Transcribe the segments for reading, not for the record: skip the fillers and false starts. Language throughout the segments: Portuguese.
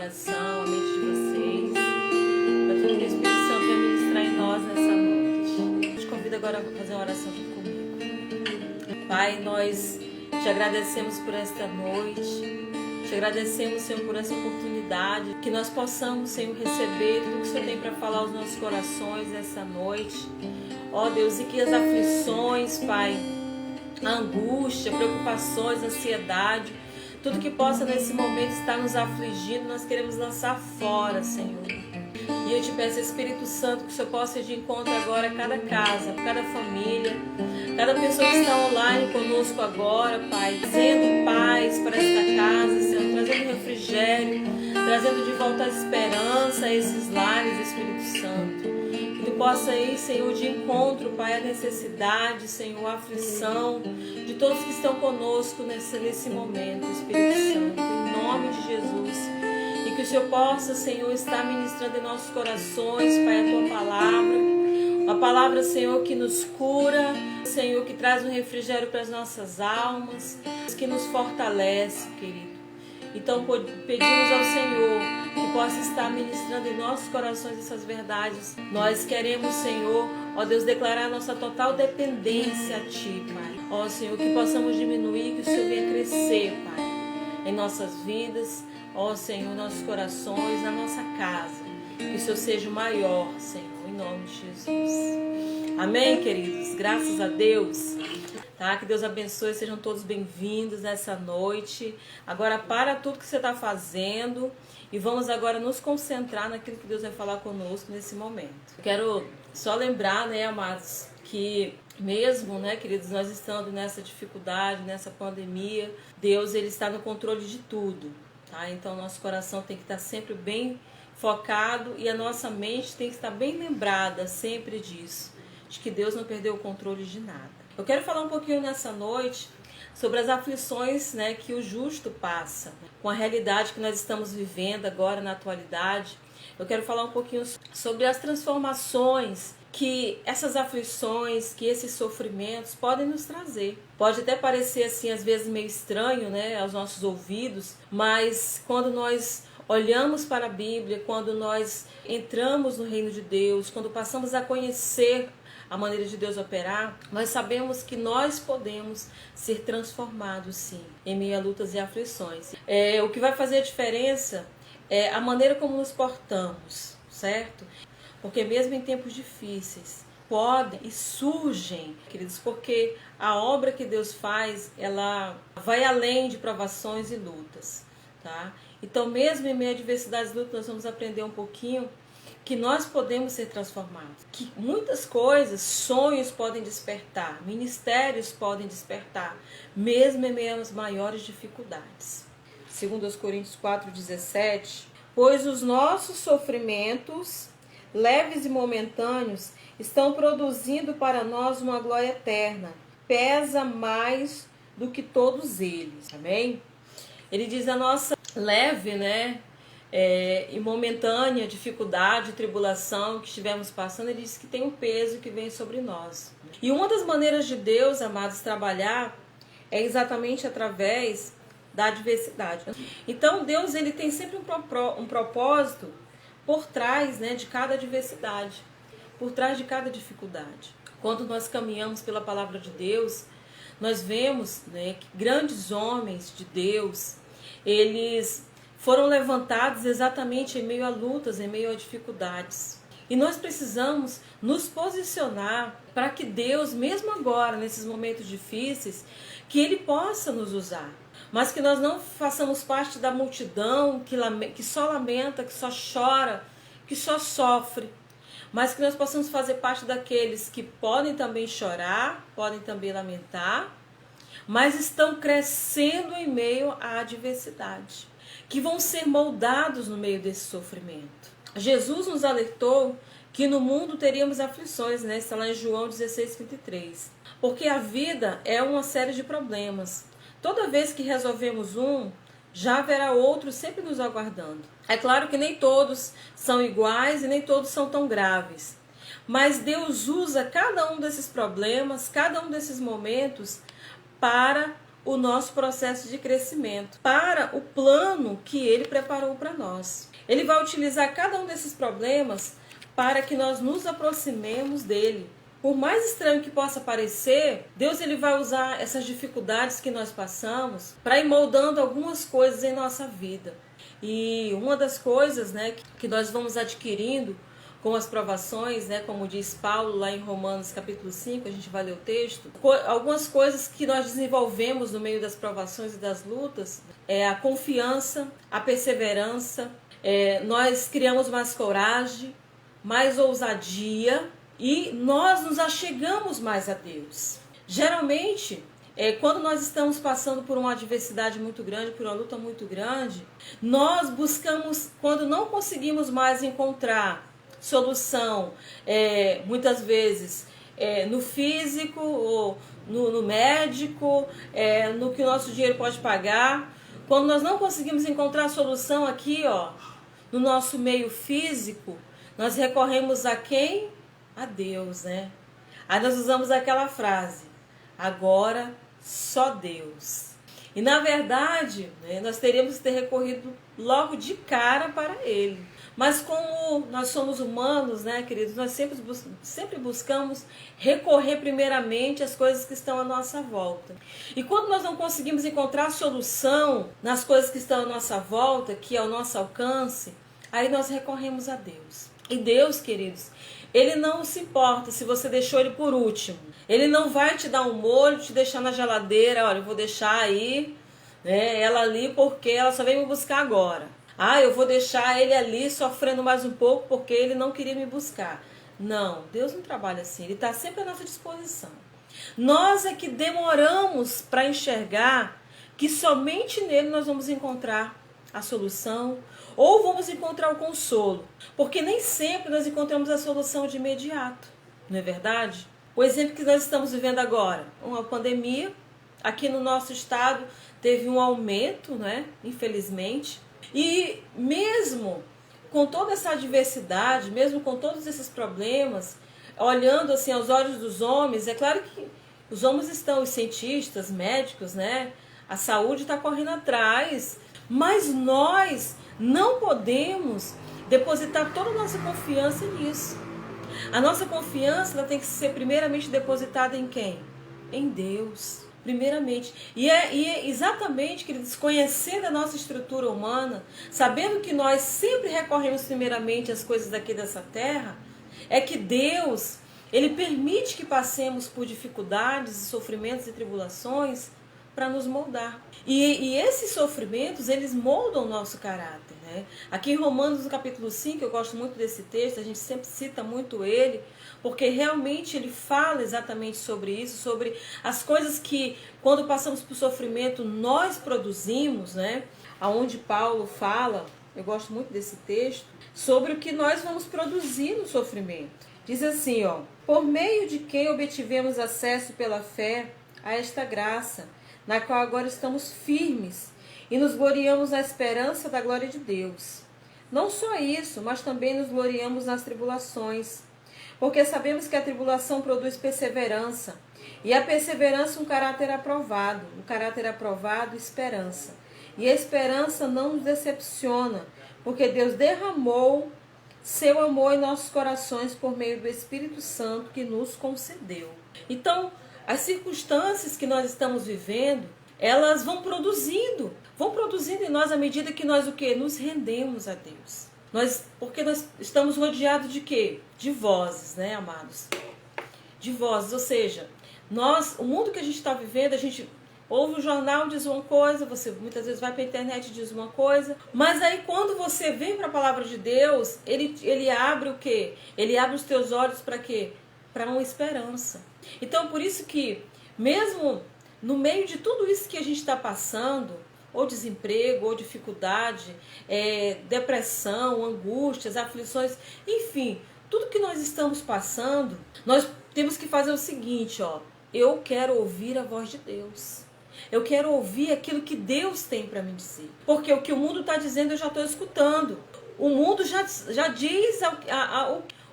coração, a mente de vocês, para tudo que o Espírito Santo vai ministrar em nós nessa noite. Eu te convido agora a fazer uma oração junto comigo. Pai, nós te agradecemos por esta noite. Te agradecemos, Senhor, por essa oportunidade, que nós possamos, Senhor, receber tudo que o Senhor tem para falar aos nossos corações nessa noite. Ó Deus, e que as aflições, Pai, a angústia, preocupações, ansiedade, tudo que possa nesse momento estar nos afligindo, nós queremos lançar fora, Senhor. E eu te peço, Espírito Santo, que o Senhor possa ir de encontro agora a cada casa, a cada família, cada pessoa que está online conosco agora, Pai, trazendo paz para esta casa, Senhor, trazendo refrigério, trazendo de volta a esperança a esses lares, Espírito Santo. Que tu possa ir, Senhor, de encontro, Pai, a necessidade, Senhor, a aflição de todos que estão conosco nesse momento, Espírito Santo, em nome de Jesus. E que o Senhor possa, Senhor, estar ministrando em nossos corações, Pai, a Tua palavra. Uma palavra, Senhor, que nos cura, Senhor, que traz um refrigério para as nossas almas, que nos fortalece, querido. Então pedimos ao Senhor que possa estar ministrando em nossos corações essas verdades. Nós queremos, Senhor, ó Deus, declarar nossa total dependência a Ti, Pai. Ó Senhor, que possamos diminuir, que o Senhor venha crescer, Pai, em nossas vidas, ó Senhor, nossos corações, na nossa casa. Que o Senhor seja o maior, Senhor, em nome de Jesus. Amém, queridos? Graças a Deus. Tá? Que Deus abençoe, sejam todos bem-vindos nessa noite. Agora para tudo que você está fazendo e vamos agora nos concentrar naquilo que Deus vai falar conosco nesse momento. Eu quero só lembrar, né, amados, que mesmo, né, queridos, nós estando nessa dificuldade, nessa pandemia, Deus, Ele está no controle de tudo, tá? Então nosso coração tem que estar sempre bem focado e a nossa mente tem que estar bem lembrada sempre disso, de que Deus não perdeu o controle de nada. Eu quero falar um pouquinho nessa noite sobre as aflições, né, que o justo passa, com a realidade que nós estamos vivendo agora na atualidade. Eu quero falar um pouquinho sobre as transformações que essas aflições, que esses sofrimentos podem nos trazer. Pode até parecer assim, às vezes meio estranho, né, aos nossos ouvidos, mas quando nós olhamos para a Bíblia, quando nós entramos no reino de Deus, quando passamos a conhecer a maneira de Deus operar, nós sabemos que nós podemos ser transformados sim, em meio a lutas e aflições. O que vai fazer a diferença é a maneira como nos portamos, certo? Porque mesmo em tempos difíceis, podem e surgem, queridos, porque a obra que Deus faz, ela vai além de provações e lutas, tá? Então mesmo em meio a adversidades e lutas, nós vamos aprender um pouquinho que nós podemos ser transformados, que muitas coisas, sonhos podem despertar, ministérios podem despertar, mesmo em meio às maiores dificuldades. Segundo aos Coríntios 4,17, pois os nossos sofrimentos, leves e momentâneos, estão produzindo para nós uma glória eterna, pesa mais do que todos eles, amém? Ele diz a nossa leve, né, e momentânea dificuldade, tribulação que estivemos passando, ele diz que tem um peso que vem sobre nós. E uma das maneiras de Deus, amados, trabalhar é exatamente através da adversidade. Então Deus, ele tem sempre um propósito por trás, né, de cada adversidade, por trás de cada dificuldade. Quando nós caminhamos pela palavra de Deus, nós vemos, né, que grandes homens de Deus, eles foram levantados exatamente em meio a lutas, em meio a dificuldades. E nós precisamos nos posicionar para que Deus, mesmo agora, nesses momentos difíceis, que Ele possa nos usar. Mas que nós não façamos parte da multidão que só lamenta, que só chora, que só sofre. Mas que nós possamos fazer parte daqueles que podem também chorar, podem também lamentar, mas estão crescendo em meio à adversidade, que vão ser moldados no meio desse sofrimento. Jesus nos alertou que no mundo teríamos aflições, né? Está lá em João 16:23. Porque a vida é uma série de problemas. Toda vez que resolvemos um, já haverá outro sempre nos aguardando. É claro que nem todos são iguais e nem todos são tão graves. Mas Deus usa cada um desses problemas, cada um desses momentos para o nosso processo de crescimento para o plano que Ele preparou para nós. Ele vai utilizar cada um desses problemas para que nós nos aproximemos dele. Por mais estranho que possa parecer, Deus ele vai usar essas dificuldades que nós passamos para ir moldando algumas coisas em nossa vida. E uma das coisas, né, que nós vamos adquirindo com as provações, né, como diz Paulo lá em Romanos capítulo 5, a gente vai ler o texto, algumas coisas que nós desenvolvemos no meio das provações e das lutas é a confiança, a perseverança, nós criamos mais coragem, mais ousadia e nós nos achegamos mais a Deus. Geralmente, quando nós estamos passando por uma adversidade muito grande, por uma luta muito grande, nós buscamos, quando não conseguimos mais encontrar solução, muitas vezes no físico, ou no médico, no que o nosso dinheiro pode pagar, quando nós não conseguimos encontrar a solução aqui, no nosso meio físico, nós recorremos a quem? A Deus, né? Aí nós usamos aquela frase, agora só Deus. E na verdade, né, nós teríamos que ter recorrido logo de cara para Ele. Mas como nós somos humanos, né, queridos, nós sempre buscamos recorrer primeiramente às coisas que estão à nossa volta. E quando nós não conseguimos encontrar solução nas coisas que estão à nossa volta, que é ao nosso alcance, aí nós recorremos a Deus. E Deus, queridos, Ele não se importa se você deixou Ele por último. Ele não vai te dar um molho, te deixar na geladeira, olha, eu vou deixar aí, né, ela ali porque ela só veio me buscar agora. Eu vou deixar ele ali sofrendo mais um pouco porque ele não queria me buscar. Não, Deus não trabalha assim, Ele está sempre à nossa disposição. Nós é que demoramos para enxergar que somente nele nós vamos encontrar a solução ou vamos encontrar o consolo, porque nem sempre nós encontramos a solução de imediato, não é verdade? O exemplo que nós estamos vivendo agora, uma pandemia, aqui no nosso estado teve um aumento, né? Infelizmente, e mesmo com toda essa adversidade, mesmo com todos esses problemas, olhando assim aos olhos dos homens, é claro que os homens estão, os cientistas, médicos, né? A saúde está correndo atrás, mas nós não podemos depositar toda a nossa confiança nisso. A nossa confiança ela tem que ser primeiramente depositada em quem? Em Deus, primeiramente. E é exatamente, queridos, conhecendo a nossa estrutura humana, sabendo que nós sempre recorremos primeiramente às coisas daqui dessa terra, é que Deus, Ele permite que passemos por dificuldades, sofrimentos e tribulações para nos moldar. E esses sofrimentos, eles moldam o nosso caráter, né? Aqui em Romanos, no capítulo 5, eu gosto muito desse texto, a gente sempre cita muito ele, porque realmente ele fala exatamente sobre isso, sobre as coisas que, quando passamos por sofrimento, nós produzimos, né? Aonde Paulo fala, eu gosto muito desse texto, sobre o que nós vamos produzir no sofrimento. Diz assim, por meio de quem obtivemos acesso pela fé a esta graça, na qual agora estamos firmes e nos gloriamos na esperança da glória de Deus. Não só isso, mas também nos gloriamos nas tribulações, porque sabemos que a tribulação produz perseverança, e a perseverança um caráter aprovado, esperança. E a esperança não nos decepciona, porque Deus derramou seu amor em nossos corações por meio do Espírito Santo que nos concedeu. Então, as circunstâncias que nós estamos vivendo, elas vão produzindo em nós à medida que nós nos rendemos a Deus. Porque nós estamos rodeados de quê? De vozes, né, amados? De vozes, ou seja, o mundo que a gente está vivendo, a gente ouve o jornal, diz uma coisa, você muitas vezes vai para a internet e diz uma coisa, mas aí quando você vem para a palavra de Deus, ele abre o quê? Ele abre os teus olhos para quê? Para uma esperança. Então, por isso que, mesmo no meio de tudo isso que a gente está passando, ou desemprego, ou dificuldade, depressão, angústias, aflições, enfim, tudo que nós estamos passando, nós temos que fazer o seguinte, eu quero ouvir a voz de Deus. Eu quero ouvir aquilo que Deus tem para me dizer. Porque o que o mundo está dizendo eu já estou escutando. O mundo já diz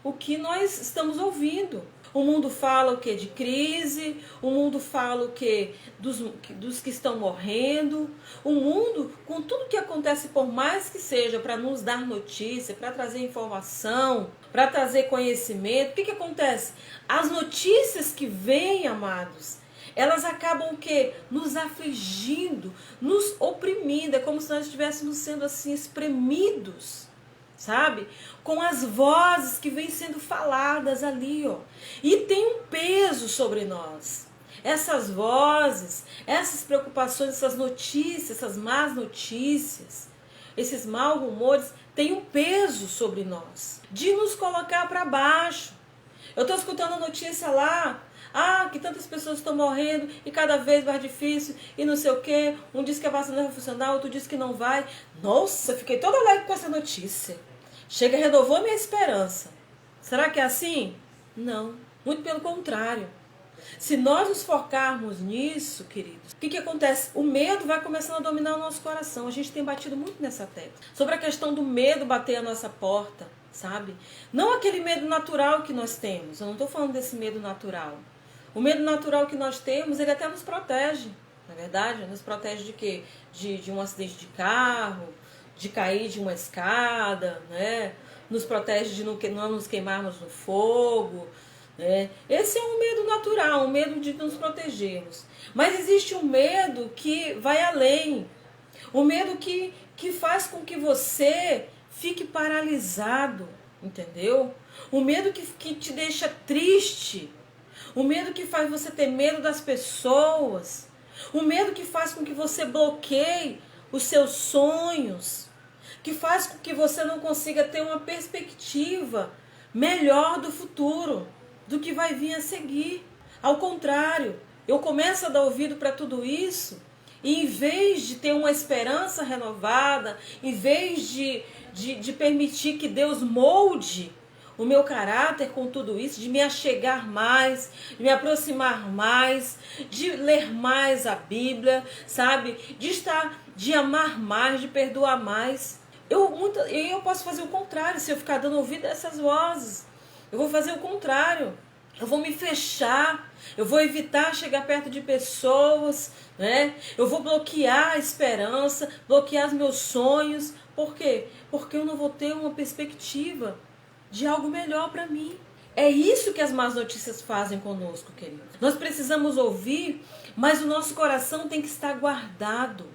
o que nós estamos ouvindo. O mundo fala o quê? De crise. O mundo fala o quê? Dos que estão morrendo. O mundo, com tudo que acontece, por mais que seja para nos dar notícia, para trazer informação, para trazer conhecimento, o que acontece? As notícias que vêm, amados, elas acabam o quê? Nos afligindo, nos oprimindo. É como se nós estivéssemos sendo assim espremidos, sabe? Com as vozes que vêm sendo faladas ali, ó. E tem um peso sobre nós. Essas vozes, essas preocupações, essas notícias, essas más notícias, esses maus rumores, têm um peso sobre nós, de nos colocar para baixo. Eu estou escutando a notícia lá, que tantas pessoas estão morrendo e cada vez mais difícil e não sei o quê. Um diz que a vacina vai funcionar, outro diz que não vai. Nossa, fiquei toda alegre com essa notícia. Chega, renovou minha esperança. Será que é assim? Não, muito pelo contrário. Se nós nos focarmos nisso, queridos, o que acontece? O medo vai começando a dominar o nosso coração. A gente tem batido muito nessa tecla. Sobre a questão do medo bater a nossa porta, sabe? Não aquele medo natural que nós temos. Eu não estou falando desse medo natural. O medo natural que nós temos, ele até nos protege. Na verdade, nos protege de quê? De um acidente de carro, de cair de uma escada, né? Nos protege de não nos queimarmos no fogo, né? Esse é um medo natural, um medo de nos protegermos. Mas existe um medo que vai além. O medo que faz com que você fique paralisado, entendeu? O medo que te deixa triste. O medo que faz você ter medo das pessoas. O medo que faz com que você bloqueie os seus sonhos. Que faz com que você não consiga ter uma perspectiva melhor do futuro, do que vai vir a seguir. Ao contrário, eu começo a dar ouvido para tudo isso, e em vez de ter uma esperança renovada, em vez de permitir que Deus molde o meu caráter com tudo isso, de me achegar mais, de me aproximar mais, de ler mais a Bíblia, sabe? De amar mais, de perdoar mais. Eu posso fazer o contrário, se eu ficar dando ouvido a essas vozes. Eu vou fazer o contrário. Eu vou me fechar, eu vou evitar chegar perto de pessoas, né? Eu vou bloquear a esperança, bloquear os meus sonhos. Por quê? Porque eu não vou ter uma perspectiva de algo melhor para mim. É isso que as más notícias fazem conosco, querido. Nós precisamos ouvir, mas o nosso coração tem que estar guardado.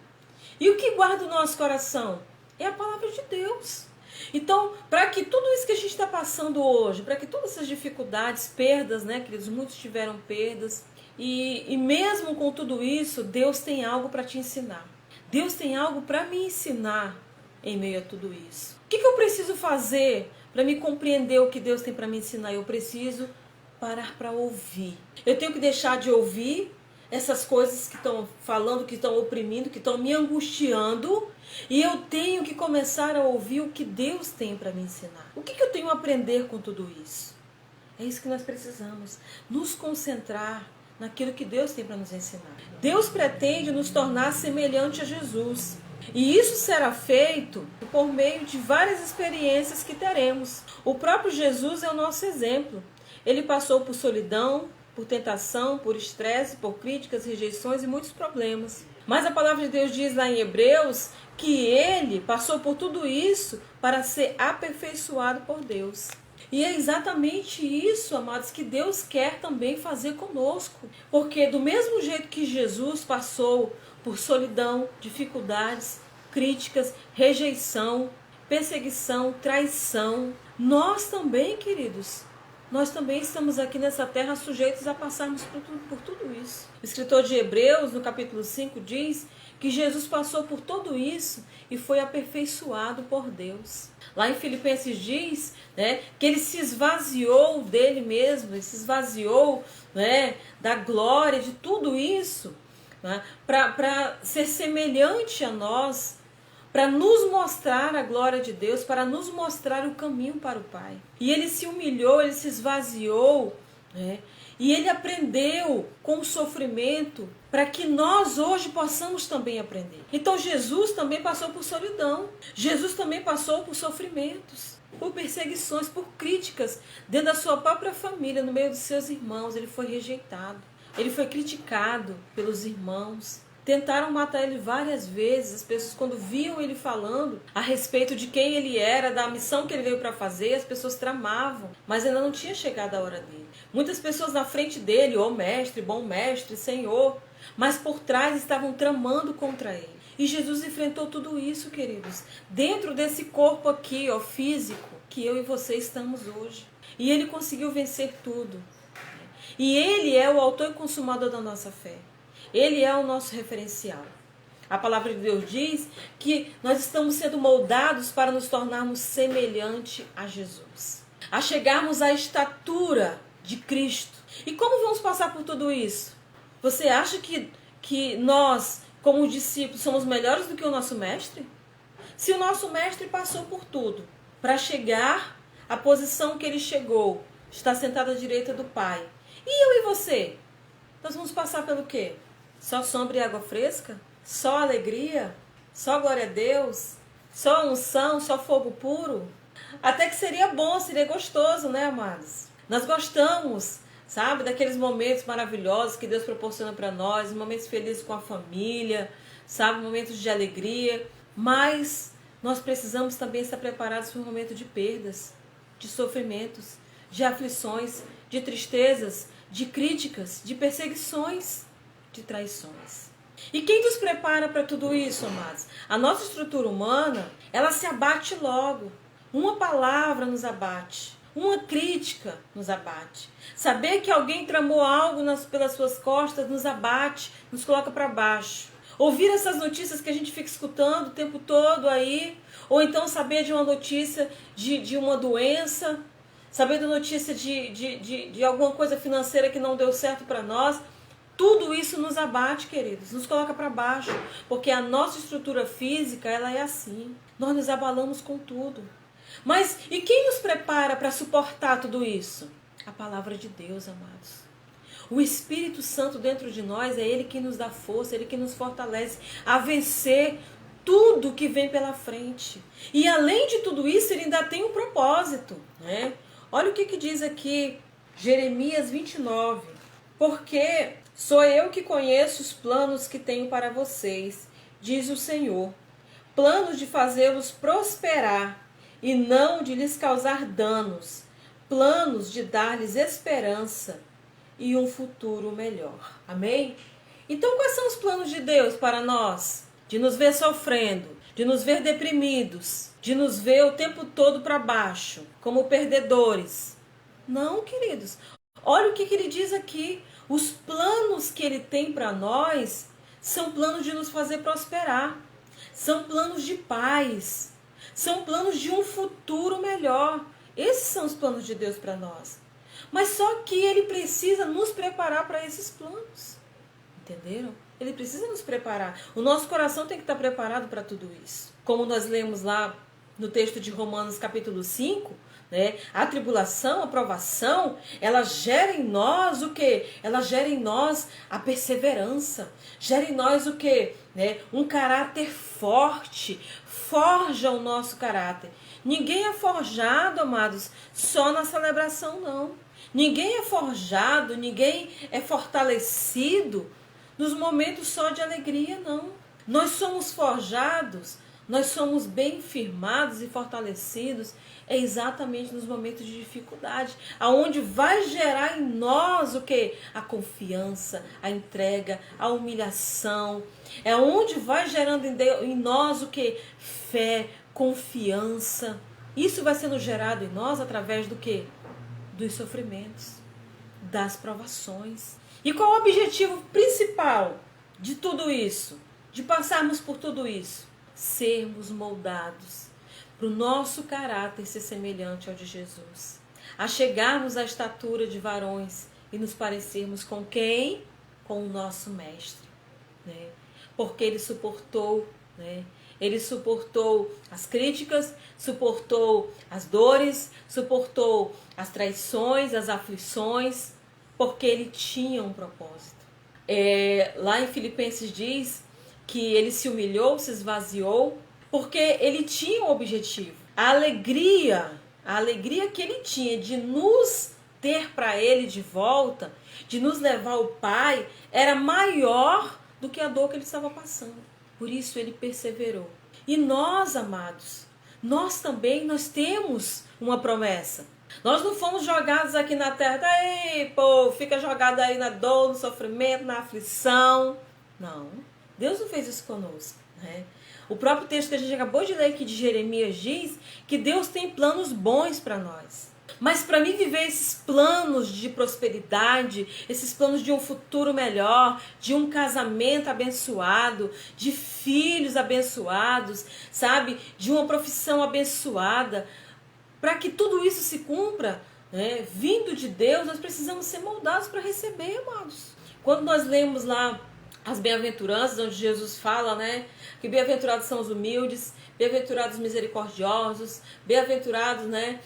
E o que guarda o nosso coração? É a palavra de Deus. Então, para que tudo isso que a gente está passando hoje, para que todas essas dificuldades, perdas, né, queridos? Muitos tiveram perdas. E mesmo com tudo isso, Deus tem algo para te ensinar. Deus tem algo para me ensinar em meio a tudo isso. O que eu preciso fazer para me compreender o que Deus tem para me ensinar? Eu preciso parar para ouvir. Eu tenho que deixar de ouvir essas coisas que estão falando, que estão oprimindo, que estão me angustiando. E eu tenho que começar a ouvir o que Deus tem para me ensinar. O que eu tenho a aprender com tudo isso? É isso que nós precisamos. Nos concentrar naquilo que Deus tem para nos ensinar. Deus pretende nos tornar semelhante a Jesus. E isso será feito por meio de várias experiências que teremos. O próprio Jesus é o nosso exemplo. Ele passou por solidão, por tentação, por estresse, por críticas, rejeições e muitos problemas. Mas a palavra de Deus diz lá em Hebreus que ele passou por tudo isso para ser aperfeiçoado por Deus. E é exatamente isso, amados, que Deus quer também fazer conosco. Porque do mesmo jeito que Jesus passou por solidão, dificuldades, críticas, rejeição, perseguição, traição, nós também, queridos, nós também estamos aqui nessa terra sujeitos a passarmos por tudo isso. O escritor de Hebreus, no capítulo 5, diz que Jesus passou por tudo isso e foi aperfeiçoado por Deus. Lá em Filipenses diz, né, que ele se esvaziou dele mesmo, ele se esvaziou, né, da glória, de tudo isso, né, para ser semelhante a nós, para nos mostrar a glória de Deus, para nos mostrar o caminho para o Pai. E ele se humilhou, ele se esvaziou, né? E ele aprendeu com o sofrimento para que nós hoje possamos também aprender. Então Jesus também passou por solidão. Jesus também passou por sofrimentos. por perseguições, por críticas dentro da sua própria família, no meio dos seus irmãos. Ele foi rejeitado, ele foi criticado pelos irmãos. Tentaram matar ele várias vezes. As pessoas, quando viam ele falando a respeito de quem ele era, da missão que ele veio para fazer, as pessoas tramavam. Mas ainda não tinha chegado a hora dele. Muitas pessoas na frente dele, ô mestre, bom mestre, Senhor, mas por trás estavam tramando contra ele. E Jesus enfrentou tudo isso, queridos, dentro desse corpo aqui, ó, físico, que eu e você estamos hoje. E ele conseguiu vencer tudo. E ele é o autor e consumador da nossa fé. Ele é o nosso referencial. A palavra de Deus diz que nós estamos sendo moldados para nos tornarmos semelhante a Jesus, a chegarmos à estatura de Cristo. E como vamos passar por tudo isso? Você acha que nós, como discípulos, somos melhores do que o nosso mestre? Se o nosso mestre passou por tudo para chegar à posição que ele chegou, está sentado à direita do Pai, e eu e você? Nós vamos passar pelo quê? Só sombra e água fresca? Só alegria? Só glória a Deus? Só unção? Só fogo puro? Até que seria bom, seria gostoso, né, amados? Nós gostamos, sabe, daqueles momentos maravilhosos que Deus proporciona para nós, momentos felizes com a família, sabe, momentos de alegria. Mas nós precisamos também estar preparados para um momento de perdas, de sofrimentos, de aflições, de tristezas, de críticas, de perseguições, de traições. E quem nos prepara para tudo isso, amados? A nossa estrutura humana, ela se abate logo. Uma palavra nos abate. Uma crítica nos abate. Saber que alguém tramou algo pelas suas costas nos abate, nos coloca para baixo. Ouvir essas notícias que a gente fica escutando o tempo todo aí, ou então saber de uma notícia de uma doença, saber da notícia de alguma coisa financeira que não deu certo para nós. Tudo isso nos abate, queridos, nos coloca para baixo, porque a nossa estrutura física, ela é assim. Nós nos abalamos com tudo. Mas e quem nos prepara para suportar tudo isso? A palavra de Deus, amados. O Espírito Santo dentro de nós é Ele que nos dá força, Ele que nos fortalece a vencer tudo que vem pela frente. E além de tudo isso, Ele ainda tem um propósito, né? Olha o que diz aqui, Jeremias 29. Porque sou eu que conheço os planos que tenho para vocês, diz o Senhor. Planos de fazê-los prosperar e não de lhes causar danos. Planos de dar-lhes esperança e um futuro melhor. Amém? Então quais são os planos de Deus para nós? De nos ver sofrendo, de nos ver deprimidos, de nos ver o tempo todo para baixo, como perdedores. Não, queridos. Olha o que ele diz aqui. Os planos que ele tem para nós são planos de nos fazer prosperar. São planos de paz. São planos de um futuro melhor. Esses são os planos de Deus para nós. Mas só que ele precisa nos preparar para esses planos. Entenderam? Ele precisa nos preparar. O nosso coração tem que estar preparado para tudo isso. Como nós lemos lá no texto de Romanos capítulo 5, né? A tribulação, a provação, ela gera em nós o quê? Ela gera em nós a perseverança. Gera em nós o quê? Né? Um caráter forte. Forja o nosso caráter. Ninguém é forjado, amados, só na celebração, não. Ninguém é forjado, ninguém é fortalecido nos momentos só de alegria, não. Nós somos forjados, nós somos bem firmados e fortalecidos exatamente nos momentos de dificuldade, aonde vai gerar em nós o quê? A confiança, a entrega, a humilhação. É onde vai gerando em nós o quê? Fé, confiança. Isso vai sendo gerado em nós através do quê? Dos sofrimentos, das provações. E qual o objetivo principal de tudo isso? De passarmos por tudo isso? Sermos moldados para o nosso caráter ser semelhante ao de Jesus. A chegarmos à estatura de varões e nos parecermos com quem? Com o nosso mestre. Né? Porque ele suportou, né? Ele suportou as críticas, suportou as dores, suportou as traições, as aflições, porque ele tinha um propósito. Lá em Filipenses diz que ele se humilhou, se esvaziou, porque ele tinha um objetivo. A alegria a alegria que ele tinha de nos ter para ele de volta, de nos levar ao Pai, era maior do que a dor que ele estava passando. Por isso ele perseverou. E nós, amados, nós também, nós temos uma promessa. Nós não fomos jogados aqui na terra, ei, pô, fica jogado aí na dor, no sofrimento, na aflição. Não, Deus não fez isso conosco, né? O próprio texto que a gente acabou de ler aqui de Jeremias diz que Deus tem planos bons para nós. Mas para mim viver esses planos de prosperidade, esses planos de um futuro melhor, de um casamento abençoado, de filhos abençoados, sabe? De uma profissão abençoada, para que tudo isso se cumpra, né, vindo de Deus, nós precisamos ser moldados para receber, amados. Quando nós lemos lá as bem-aventuranças, onde Jesus fala, né, que bem-aventurados são os humildes, bem-aventurados os misericordiosos, bem-aventurados, né,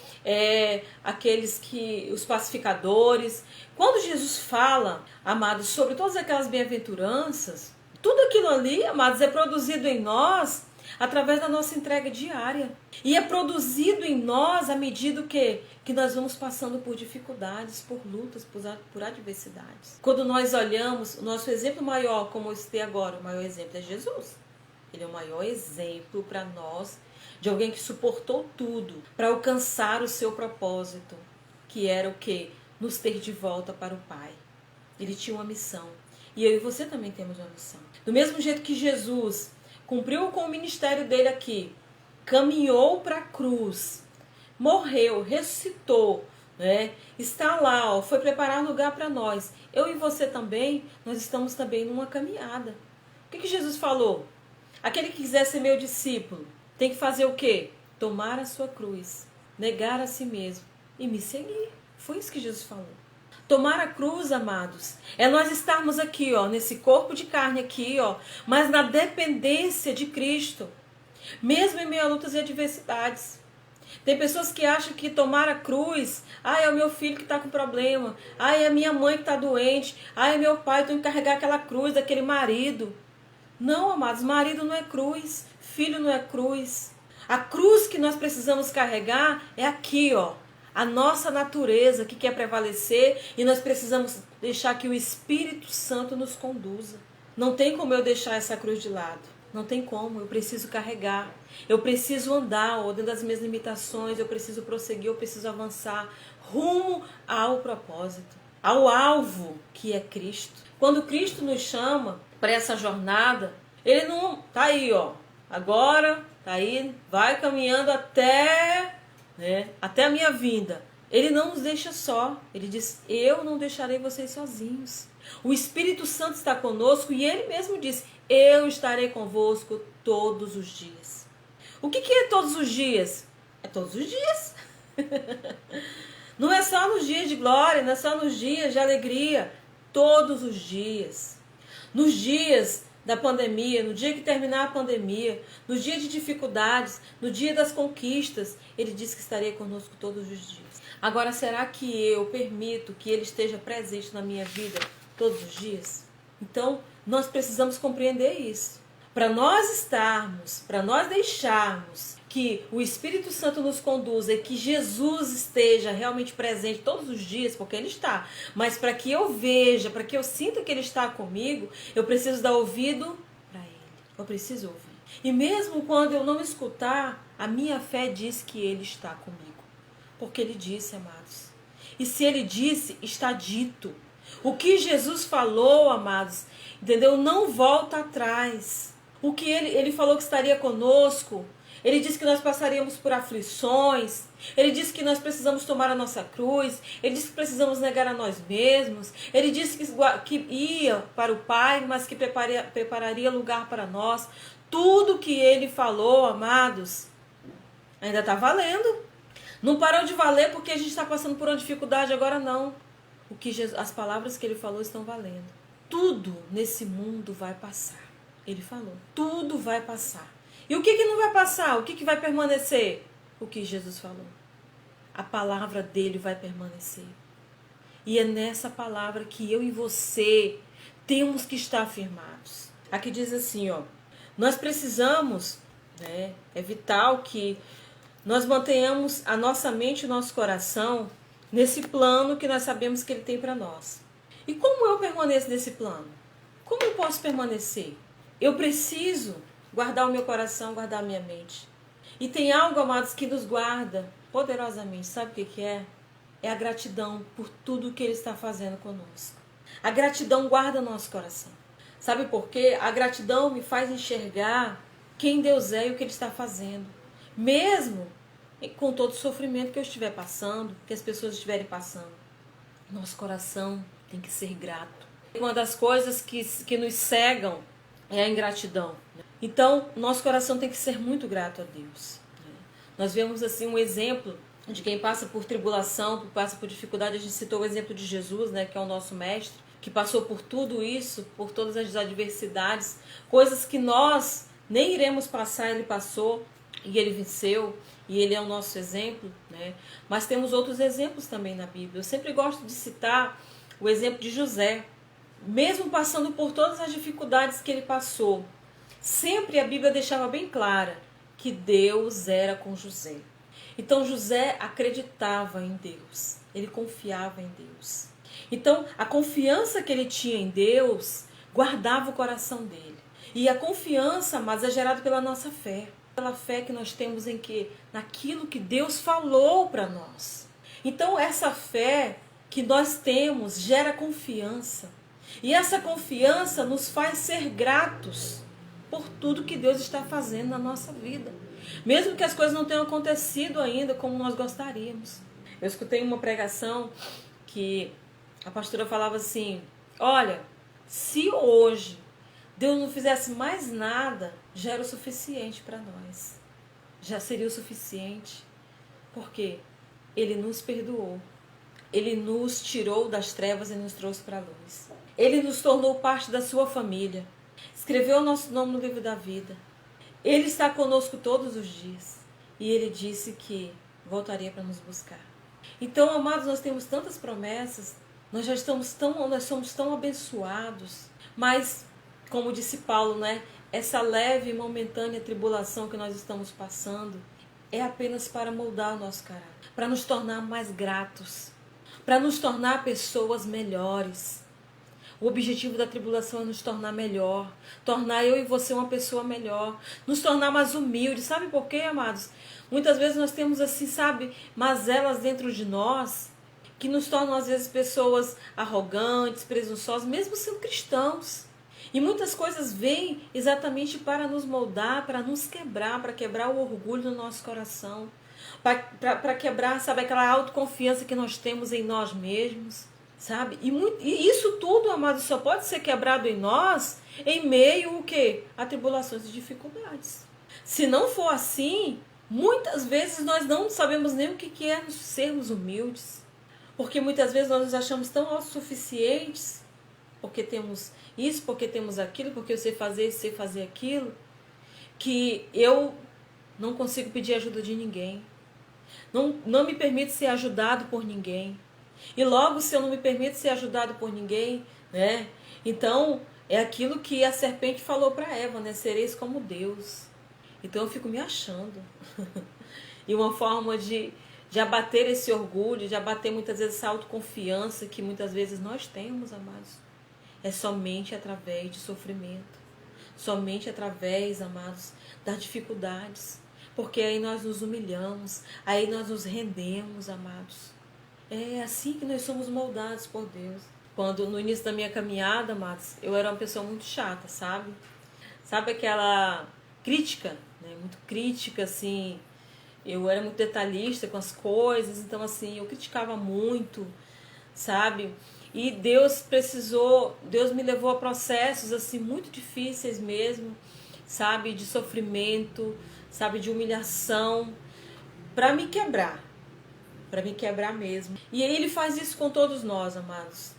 aqueles que, os pacificadores. Quando Jesus fala, amados, sobre todas aquelas bem-aventuranças, tudo aquilo ali, amados, é produzido em nós através da nossa entrega diária. E é produzido em nós à medida que nós vamos passando por dificuldades, por lutas, por adversidades. Quando nós olhamos, o nosso exemplo maior, como eu citei agora, o maior exemplo é Jesus. Ele é o maior exemplo para nós de alguém que suportou tudo para alcançar o seu propósito, que era o quê? Nos ter de volta para o Pai. Ele tinha uma missão. E eu e você também temos uma missão. Do mesmo jeito que Jesus cumpriu com o ministério dele aqui, caminhou para a cruz, morreu, ressuscitou, né? Está lá, ó, foi preparar lugar para nós. Eu e você também, nós estamos também numa caminhada. O que Jesus falou? Aquele que quiser ser meu discípulo tem que fazer o quê? Tomar a sua cruz, negar a si mesmo e me seguir. Foi isso que Jesus falou. Tomar a cruz, amados, é nós estarmos aqui, ó, nesse corpo de carne aqui, ó, mas na dependência de Cristo, mesmo em meio a lutas e adversidades. Tem pessoas que acham que tomar a cruz, é o meu filho que está com problema, é a minha mãe que está doente, é meu pai, eu tenho que carregar aquela cruz daquele marido. Não, amados, marido não é cruz, filho não é cruz. A cruz que nós precisamos carregar é aqui, ó. A nossa natureza que quer prevalecer e nós precisamos deixar que o Espírito Santo nos conduza. Não tem como eu deixar essa cruz de lado. Não tem como, eu preciso carregar. Eu preciso andar dentro das minhas limitações, eu preciso prosseguir, eu preciso avançar rumo ao propósito, ao alvo que é Cristo. Quando Cristo nos chama para essa jornada, Ele não tá aí, ó. Agora, tá aí, vai caminhando até a minha vinda. Ele não nos deixa só. Ele diz, eu não deixarei vocês sozinhos. O Espírito Santo está conosco e ele mesmo diz, eu estarei convosco todos os dias. O que é todos os dias? É todos os dias. Não é só nos dias de glória, não é só nos dias de alegria. Todos os dias. Nos dias da pandemia, no dia que terminar a pandemia, no dia de dificuldades, no dia das conquistas, Ele disse que estaria conosco todos os dias. Agora, será que eu permito que Ele esteja presente na minha vida todos os dias? Então, nós precisamos compreender isso. Para nós estarmos, para nós deixarmos que o Espírito Santo nos conduza e que Jesus esteja realmente presente todos os dias, porque Ele está. Mas para que eu veja, para que eu sinta que Ele está comigo, eu preciso dar ouvido para Ele. Eu preciso ouvir. E mesmo quando eu não escutar, a minha fé diz que Ele está comigo. Porque Ele disse, amados. E se Ele disse, está dito. O que Jesus falou, amados, entendeu? Não volta atrás. O que Ele falou que estaria conosco. Ele disse que nós passaríamos por aflições. Ele disse que nós precisamos tomar a nossa cruz. Ele disse que precisamos negar a nós mesmos. Ele disse que ia para o Pai, mas que prepararia lugar para nós. Tudo que Ele falou, amados, ainda está valendo. Não parou de valer porque a gente está passando por uma dificuldade, agora não. As palavras que Ele falou estão valendo. Tudo nesse mundo vai passar. Ele falou, tudo vai passar. E o que não vai passar? O que vai permanecer? O que Jesus falou. A palavra dele vai permanecer. E é nessa palavra que eu e você temos que estar firmados. Aqui diz assim, ó. Nós precisamos, é vital que nós mantenhamos a nossa mente e o nosso coração nesse plano que nós sabemos que Ele tem para nós. E como eu permaneço nesse plano? Como eu posso permanecer? Eu preciso guardar o meu coração, guardar a minha mente. E tem algo, amados, que nos guarda poderosamente. Sabe o que é? É a gratidão por tudo que Ele está fazendo conosco. A gratidão guarda nosso coração. Sabe por quê? A gratidão me faz enxergar quem Deus é e o que Ele está fazendo. Mesmo com todo o sofrimento que eu estiver passando, que as pessoas estiverem passando. Nosso coração tem que ser grato. Uma das coisas que nos cegam é a ingratidão. Então, nosso coração tem que ser muito grato a Deus. Nós vemos assim um exemplo de quem passa por tribulação, passa por dificuldade. A gente citou o exemplo de Jesus, né, que é o nosso mestre, que passou por tudo isso, por todas as adversidades, coisas que nós nem iremos passar, Ele passou e Ele venceu. E Ele é o nosso exemplo, né? Mas temos outros exemplos também na Bíblia. Eu sempre gosto de citar o exemplo de José. Mesmo passando por todas as dificuldades que ele passou, sempre a Bíblia deixava bem clara que Deus era com José. Então José acreditava em Deus, ele confiava em Deus. Então a confiança que ele tinha em Deus guardava o coração dele. E a confiança, mas é gerada pela nossa fé. Pela fé que nós temos em quê? Naquilo que Deus falou para nós. Então essa fé que nós temos gera confiança. E essa confiança nos faz ser gratos por tudo que Deus está fazendo na nossa vida. Mesmo que as coisas não tenham acontecido ainda como nós gostaríamos. Eu escutei uma pregação que a pastora falava assim: olha, se hoje Deus não fizesse mais nada, já era o suficiente para nós. Já seria o suficiente. Porque Ele nos perdoou. Ele nos tirou das trevas e nos trouxe para a luz. Ele nos tornou parte da sua família. Escreveu o nosso nome no livro da vida. Ele está conosco todos os dias. E Ele disse que voltaria para nos buscar. Então, amados, nós temos tantas promessas. Nós somos tão abençoados. Mas, como disse Paulo, né? Essa leve e momentânea tribulação que nós estamos passando é apenas para moldar o nosso caráter. Para nos tornar mais gratos. Para nos tornar pessoas melhores. O objetivo da tribulação é nos tornar melhor, tornar eu e você uma pessoa melhor, nos tornar mais humildes. Sabe por quê, amados? Muitas vezes nós temos assim, sabe, mazelas dentro de nós, que nos tornam às vezes pessoas arrogantes, presunçosas, mesmo sendo cristãos. E muitas coisas vêm exatamente para nos moldar, para nos quebrar, para quebrar o orgulho do nosso coração, para quebrar, sabe, aquela autoconfiança que nós temos em nós mesmos. Sabe? E isso tudo, amados, só pode ser quebrado em nós em meio o quê? A tribulações e dificuldades. Se não for assim, muitas vezes nós não sabemos nem o que é sermos humildes. Porque muitas vezes nós nos achamos tão autossuficientes, porque temos isso, porque temos aquilo, porque eu sei fazer isso, sei fazer aquilo, que eu não consigo pedir ajuda de ninguém. Não me permito ser ajudado por ninguém. E logo, se eu não me permito ser ajudado por ninguém, né? Então, é aquilo que a serpente falou para Eva, né? Sereis como Deus. Então, eu fico me achando. E uma forma de abater esse orgulho, de abater muitas vezes essa autoconfiança que muitas vezes nós temos, amados, é somente através de sofrimento. Somente através, amados, das dificuldades. Porque aí nós nos humilhamos, aí nós nos rendemos, amados. É assim que nós somos moldados por Deus. Quando no início da minha caminhada, amados, eu era uma pessoa muito chata, sabe? Sabe aquela crítica, né? Muito crítica, assim. Eu era muito detalhista com as coisas, então assim, eu criticava muito, sabe? E Deus me levou a processos assim muito difíceis mesmo, sabe? De sofrimento, sabe? De humilhação, para me quebrar. Para me quebrar mesmo. E aí Ele faz isso com todos nós, amados.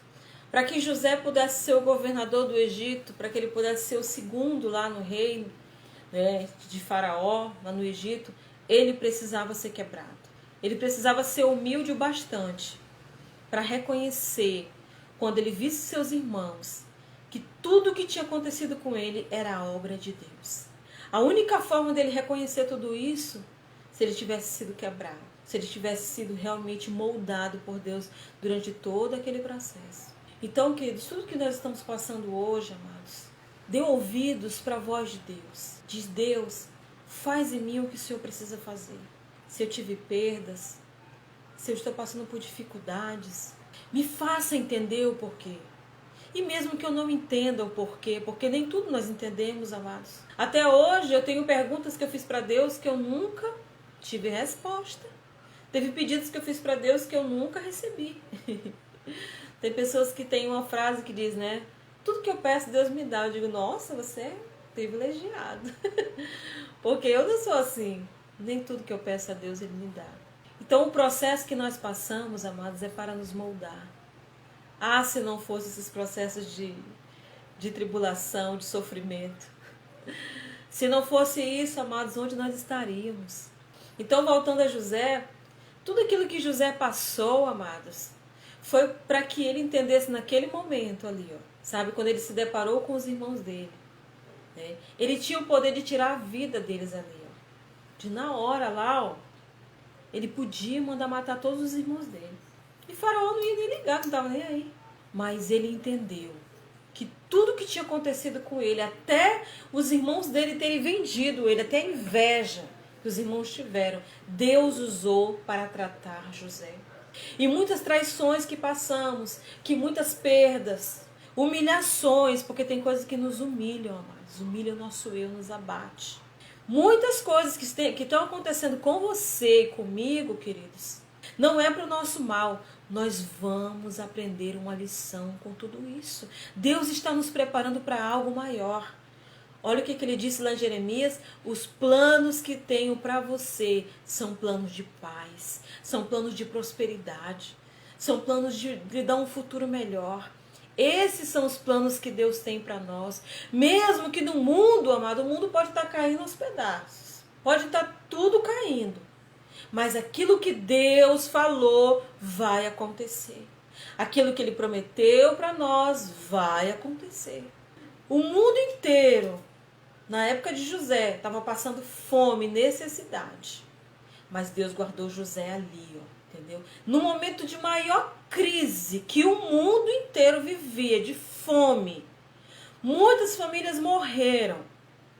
Para que José pudesse ser o governador do Egito, para que ele pudesse ser o segundo lá no reino, né, de Faraó, lá no Egito, ele precisava ser quebrado. Ele precisava ser humilde o bastante para reconhecer, quando ele visse seus irmãos, que tudo o que tinha acontecido com ele era a obra de Deus. A única forma dele reconhecer tudo isso se ele tivesse sido quebrado, se ele tivesse sido realmente moldado por Deus durante todo aquele processo. Então, queridos, tudo que nós estamos passando hoje, amados, dê ouvidos para a voz de Deus. Diz: Deus, faz em mim o que o Senhor precisa fazer. Se eu tive perdas, se eu estou passando por dificuldades, me faça entender o porquê. E mesmo que eu não entenda o porquê, porque nem tudo nós entendemos, amados. Até hoje eu tenho perguntas que eu fiz para Deus que eu nunca tive resposta. Teve pedidos que eu fiz para Deus que eu nunca recebi. Tem pessoas que têm uma frase que diz, né? Tudo que eu peço, Deus me dá. Eu digo, nossa, você é privilegiado. Porque eu não sou assim. Nem tudo que eu peço a Deus, Ele me dá. Então o processo que nós passamos, amados, é para nos moldar. Ah, se não fossem esses processos de tribulação, de sofrimento. Se não fosse isso, amados, onde nós estaríamos? Então, voltando a José, tudo aquilo que José passou, amados, foi para que ele entendesse naquele momento ali, ó, sabe, quando ele se deparou com os irmãos dele, né? Ele tinha o poder de tirar a vida deles ali, ó, de na hora lá, ó, ele podia mandar matar todos os irmãos dele. E Faraó não ia nem ligar, não estava nem aí. Mas ele entendeu que tudo que tinha acontecido com ele, até os irmãos dele terem vendido ele, até a inveja que os irmãos tiveram, Deus usou para tratar José. E muitas traições que passamos, que muitas perdas, humilhações, porque tem coisas que nos humilham, amados, humilha o nosso eu, nos abate. Muitas coisas que estão acontecendo com você e comigo, queridos, não é para o nosso mal. Nós vamos aprender uma lição com tudo isso. Deus está nos preparando para algo maior. Olha o que ele disse lá em Jeremias: os planos que tenho para você são planos de paz, são planos de prosperidade, são planos de lhe dar um futuro melhor. Esses são os planos que Deus tem para nós. Mesmo que no mundo, amado, o mundo pode estar caindo aos pedaços, pode estar tudo caindo. Mas aquilo que Deus falou vai acontecer. Aquilo que Ele prometeu para nós vai acontecer. O mundo inteiro, na época de José, estava passando fome, necessidade. Mas Deus guardou José ali, ó, entendeu? No momento de maior crise que o mundo inteiro vivia, de fome. Muitas famílias morreram.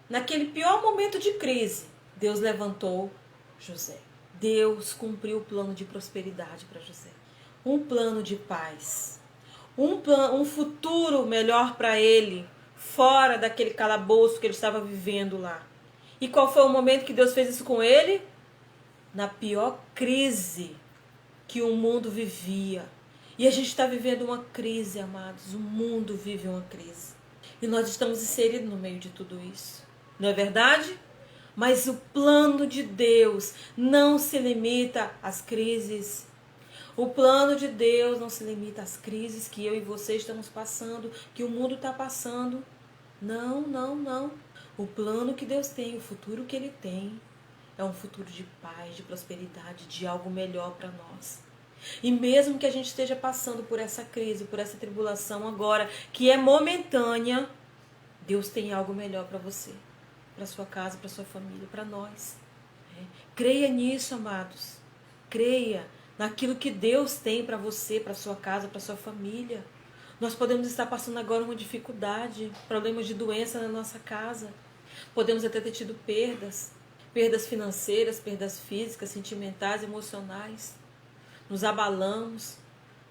Naquele pior momento de crise, Deus levantou José. Deus cumpriu o plano de prosperidade para José. Um plano de paz. Um futuro melhor para ele, fora daquele calabouço que ele estava vivendo lá. E qual foi o momento que Deus fez isso com ele? Na pior crise que o mundo vivia. E a gente está vivendo uma crise, amados. O mundo vive uma crise. E nós estamos inseridos no meio de tudo isso. Não é verdade? Mas o plano de Deus não se limita às crises. O plano de Deus não se limita às crises que eu e você estamos passando, que o mundo está passando. Não, não, não. O plano que Deus tem, o futuro que Ele tem, é um futuro de paz, de prosperidade, de algo melhor para nós. E mesmo que a gente esteja passando por essa crise, por essa tribulação agora, que é momentânea, Deus tem algo melhor para você, para sua casa, para sua família, para nós. Creia nisso, amados. Creia naquilo que Deus tem para você, para sua casa, para sua família. Nós podemos estar passando agora uma dificuldade, problemas de doença na nossa casa. Podemos até ter tido perdas financeiras, perdas físicas, sentimentais, emocionais. Nos abalamos.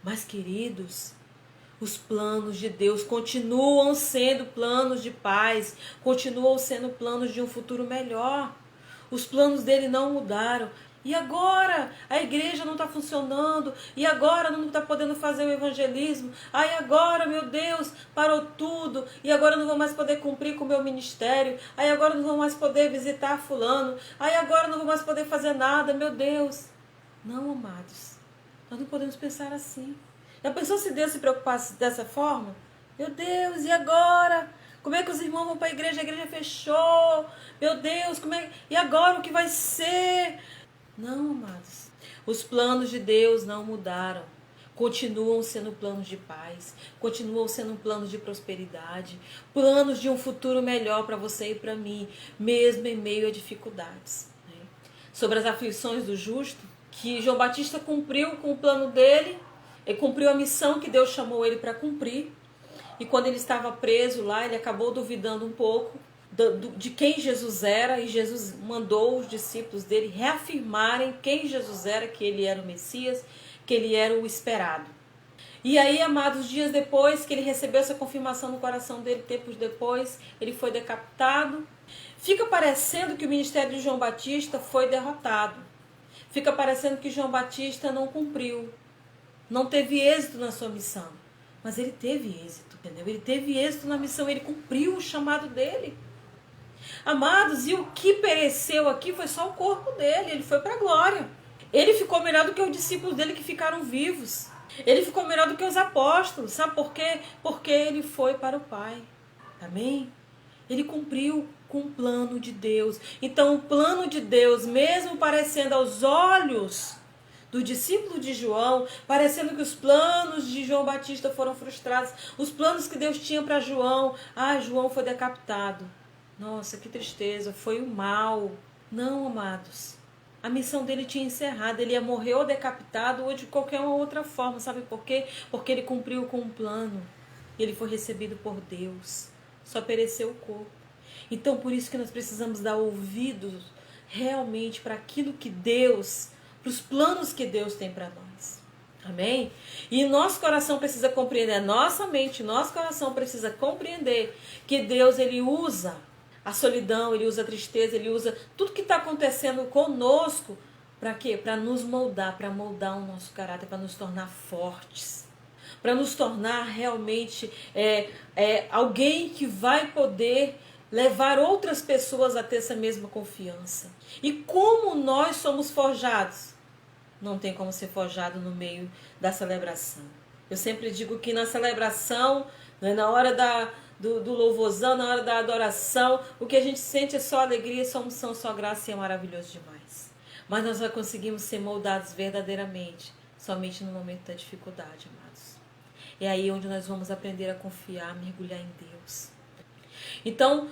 Mas, queridos, os planos de Deus continuam sendo planos de paz, continuam sendo planos de um futuro melhor. Os planos dele não mudaram. E agora a igreja não está funcionando, e agora não está podendo fazer o evangelismo, aí agora, meu Deus, parou tudo, e agora não vou mais poder cumprir com o meu ministério, aí agora não vou mais poder visitar fulano, aí agora não vou mais poder fazer nada, meu Deus. Não, amados, nós não podemos pensar assim. Já pensou se Deus se preocupasse dessa forma? Meu Deus, e agora? Como é que os irmãos vão para a igreja fechou? Meu Deus, e agora o que vai ser? Não, amados. Os planos de Deus não mudaram. Continuam sendo planos de paz. Continuam sendo planos de prosperidade. Planos de um futuro melhor para você e para mim. Mesmo em meio a dificuldades. sobre as aflições do justo, que João Batista cumpriu com o plano dele, ele cumpriu a missão que Deus chamou ele para cumprir. E quando ele estava preso lá, ele acabou duvidando um pouco de quem Jesus era, e Jesus mandou os discípulos dele reafirmarem quem Jesus era, que ele era o Messias, que ele era o esperado. E aí, amados, dias depois que ele recebeu essa confirmação no coração dele, tempos depois, ele foi decapitado. Fica parecendo que o ministério de João Batista foi derrotado. Fica parecendo que João Batista não cumpriu, não teve êxito na sua missão. Mas ele teve êxito, entendeu? Ele teve êxito na missão, ele cumpriu o chamado dele. Amados, e o que pereceu aqui foi só o corpo dele, ele foi para a glória. Ele ficou melhor do que os discípulos dele que ficaram vivos. Ele ficou melhor do que os apóstolos, sabe por quê? Porque ele foi para o Pai, amém? Ele cumpriu com o plano de Deus. Então o plano de Deus, mesmo parecendo aos olhos do discípulo de João, parecendo que os planos de João Batista foram frustrados, os planos que Deus tinha para João, João foi decapitado. Nossa, que tristeza, foi o mal. Não, amados. A missão dele tinha encerrado, ele ia morrer ou decapitado ou de qualquer outra forma, sabe por quê? Porque ele cumpriu com um plano, ele foi recebido por Deus, só pereceu o corpo. Então por isso que nós precisamos dar ouvidos realmente para aquilo que Deus, para os planos que Deus tem para nós, amém? E nosso coração precisa compreender, nossa mente, nosso coração precisa compreender que Deus, ele usa a solidão, ele usa a tristeza, ele usa tudo que está acontecendo conosco. Para quê? Para nos moldar, para moldar o nosso caráter, para nos tornar fortes. Para nos tornar realmente alguém que vai poder levar outras pessoas a ter essa mesma confiança. E como nós somos forjados? Não tem como ser forjado no meio da celebração. Eu sempre digo que na celebração, na hora do louvorzão, na hora da adoração, o que a gente sente é só alegria, só unção, só graça, e é maravilhoso demais. Mas nós só conseguimos ser moldados verdadeiramente somente no momento da dificuldade, amados. É aí onde nós vamos aprender a confiar, mergulhar em Deus. Então,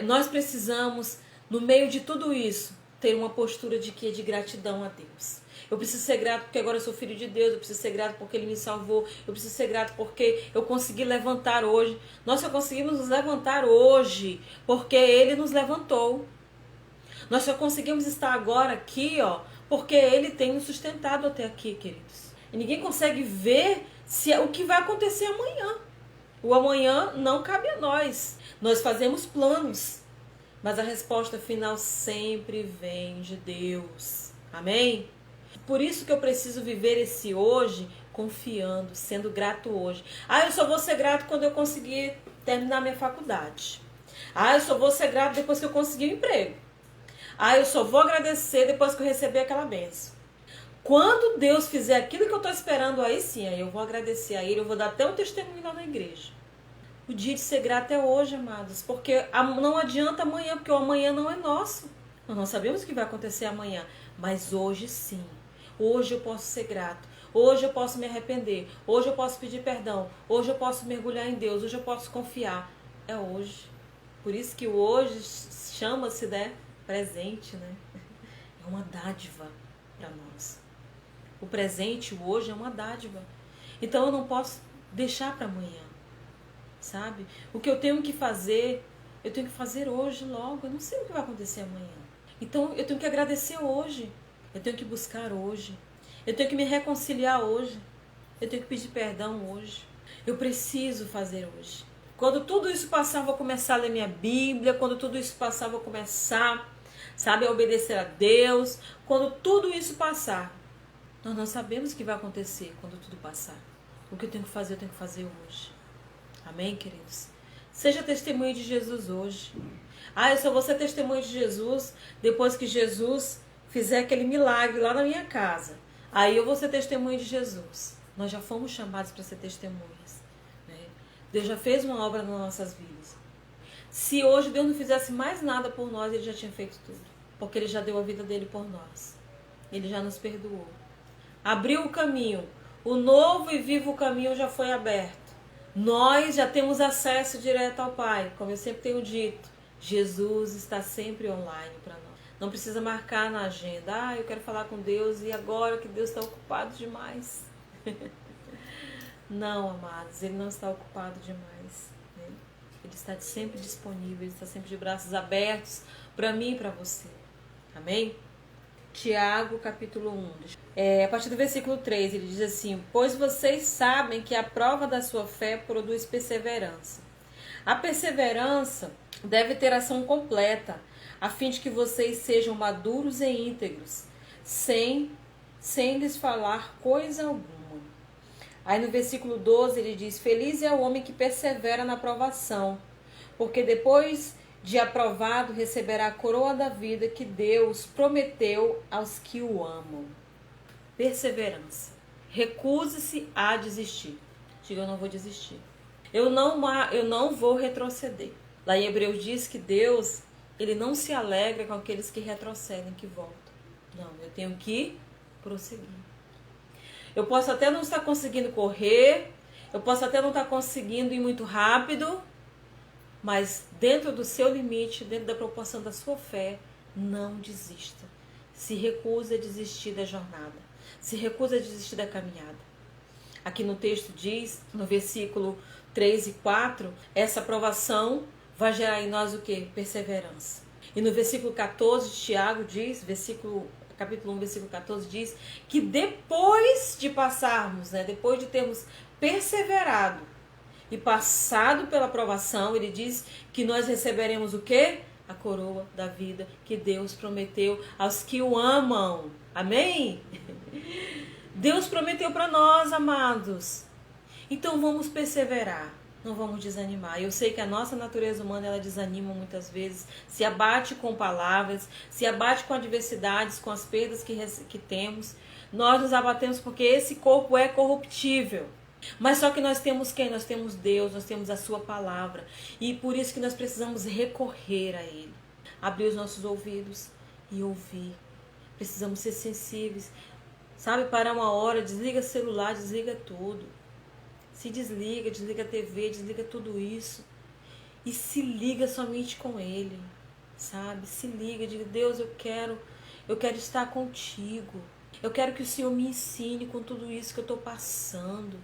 nós precisamos, no meio de tudo isso, ter uma postura de quê? De gratidão a Deus. Eu preciso ser grato porque agora eu sou filho de Deus. Eu preciso ser grato porque Ele me salvou. Eu preciso ser grato porque eu consegui levantar hoje. Nós só conseguimos nos levantar hoje porque Ele nos levantou. Nós só conseguimos estar agora aqui, porque Ele tem nos sustentado até aqui, queridos. E ninguém consegue ver o que vai acontecer amanhã. O amanhã não cabe a nós. Nós fazemos planos, mas a resposta final sempre vem de Deus. Amém? Por isso que eu preciso viver esse hoje confiando, sendo grato hoje. Eu só vou ser grato quando eu conseguir terminar minha faculdade. Eu só vou ser grato depois que eu conseguir um emprego. Eu só vou agradecer depois que eu receber aquela bênção. Quando Deus fizer aquilo que eu estou esperando, aí sim, aí eu vou agradecer a Ele, eu vou dar até um testemunho lá na igreja. O dia de ser grato é hoje, amados, porque não adianta amanhã, porque o amanhã não é nosso. Nós não sabemos o que vai acontecer amanhã, mas hoje sim. Hoje eu posso ser grato, hoje eu posso me arrepender, hoje eu posso pedir perdão, hoje eu posso mergulhar em Deus, hoje eu posso confiar. É hoje. Por isso que o hoje chama-se, presente, É uma dádiva para nós. O presente, o hoje é uma dádiva. Então eu não posso deixar para amanhã, sabe? O que eu tenho que fazer hoje logo. Eu não sei o que vai acontecer amanhã. Então eu tenho que agradecer hoje. Eu tenho que buscar hoje. Eu tenho que me reconciliar hoje. Eu tenho que pedir perdão hoje. Eu preciso fazer hoje. Quando tudo isso passar, eu vou começar a ler minha Bíblia. Quando tudo isso passar, eu vou começar, a obedecer a Deus. Quando tudo isso passar, nós não sabemos o que vai acontecer quando tudo passar. O que eu tenho que fazer hoje. Amém, queridos? Seja testemunha de Jesus hoje. Eu só vou ser testemunha de Jesus depois que Jesus fizer aquele milagre lá na minha casa. Aí eu vou ser testemunha de Jesus. Nós já fomos chamados para ser testemunhas. Deus já fez uma obra nas nossas vidas. Se hoje Deus não fizesse mais nada por nós, Ele já tinha feito tudo. Porque Ele já deu a vida dele por nós. Ele já nos perdoou. Abriu o caminho. O novo e vivo caminho já foi aberto. Nós já temos acesso direto ao Pai. Como eu sempre tenho dito, Jesus está sempre online para nós. Não precisa marcar na agenda. Eu quero falar com Deus e agora que Deus está ocupado demais. Não, amados, Ele não está ocupado demais. Né? Ele está sempre disponível, Ele está sempre de braços abertos para mim e para você. Amém? Tiago, capítulo 1. A partir do versículo 3, ele diz assim: pois vocês sabem que a prova da sua fé produz perseverança. A perseverança deve ter ação completa, a fim de que vocês sejam maduros e íntegros, sem lhes falar coisa alguma. Aí no versículo 12 ele diz: feliz é o homem que persevera na provação, porque depois de aprovado receberá a coroa da vida que Deus prometeu aos que o amam. Perseverança. Recuse-se a desistir. Diga: eu não vou desistir. Eu não vou retroceder. Lá em Hebreus diz que Deus, Ele não se alegra com aqueles que retrocedem, que voltam. Não, eu tenho que prosseguir. Eu posso até não estar conseguindo correr, eu posso até não estar conseguindo ir muito rápido, mas dentro do seu limite, dentro da proporção da sua fé, não desista. Se recusa a desistir da jornada. Se recusa a desistir da caminhada. Aqui no texto diz, no versículo 3 e 4, essa aprovação vai gerar em nós o quê? Perseverança. E no versículo 14 de Tiago diz, capítulo 1, versículo 14 diz, que depois de passarmos, depois de termos perseverado, e passado pela aprovação, ele diz que nós receberemos o quê? A coroa da vida que Deus prometeu aos que o amam. Amém? Deus prometeu para nós, amados. Então vamos perseverar, não vamos desanimar. Eu sei que a nossa natureza humana, ela desanima muitas vezes, se abate com palavras, se abate com adversidades, com as perdas que temos. Nós nos abatemos porque esse corpo é corruptível. Mas só que nós temos quem? Nós temos Deus, nós temos a sua palavra. E por isso que nós precisamos recorrer a Ele. Abrir os nossos ouvidos e ouvir. Precisamos ser sensíveis. Sabe, parar uma hora, desliga celular, desliga tudo. Se desliga, desliga a TV, desliga tudo isso. E se liga somente com Ele. Sabe, se liga, diga: Deus, eu quero estar contigo. Eu quero que o Senhor me ensine com tudo isso que eu estou passando.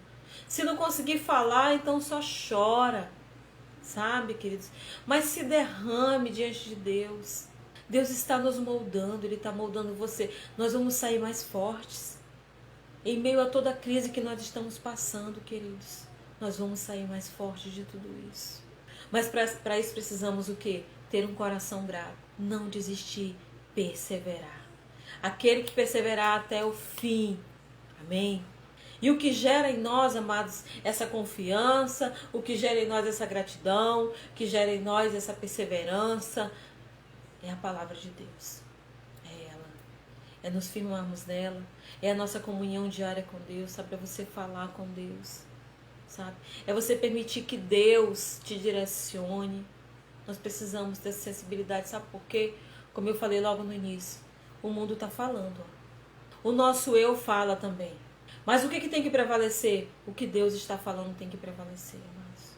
Se não conseguir falar, então só chora, sabe, queridos? Mas se derrame diante de Deus. Deus está nos moldando, Ele está moldando você. Nós vamos sair mais fortes. Em meio a toda a crise que nós estamos passando, queridos, nós vamos sair mais fortes de tudo isso. Mas para isso precisamos o quê? Ter um coração grato, não desistir, perseverar. Aquele que perseverar até o fim. Amém? E o que gera em nós, amados, essa confiança, o que gera em nós essa gratidão, o que gera em nós essa perseverança, é a palavra de Deus. É ela. É nos firmarmos nela. É a nossa comunhão diária com Deus, sabe? É você falar com Deus, sabe? É você permitir que Deus te direcione. Nós precisamos dessa sensibilidade, sabe por quê? Como eu falei logo no início, o mundo está falando. O nosso eu fala também. Mas o que tem que prevalecer? O que Deus está falando tem que prevalecer, amados.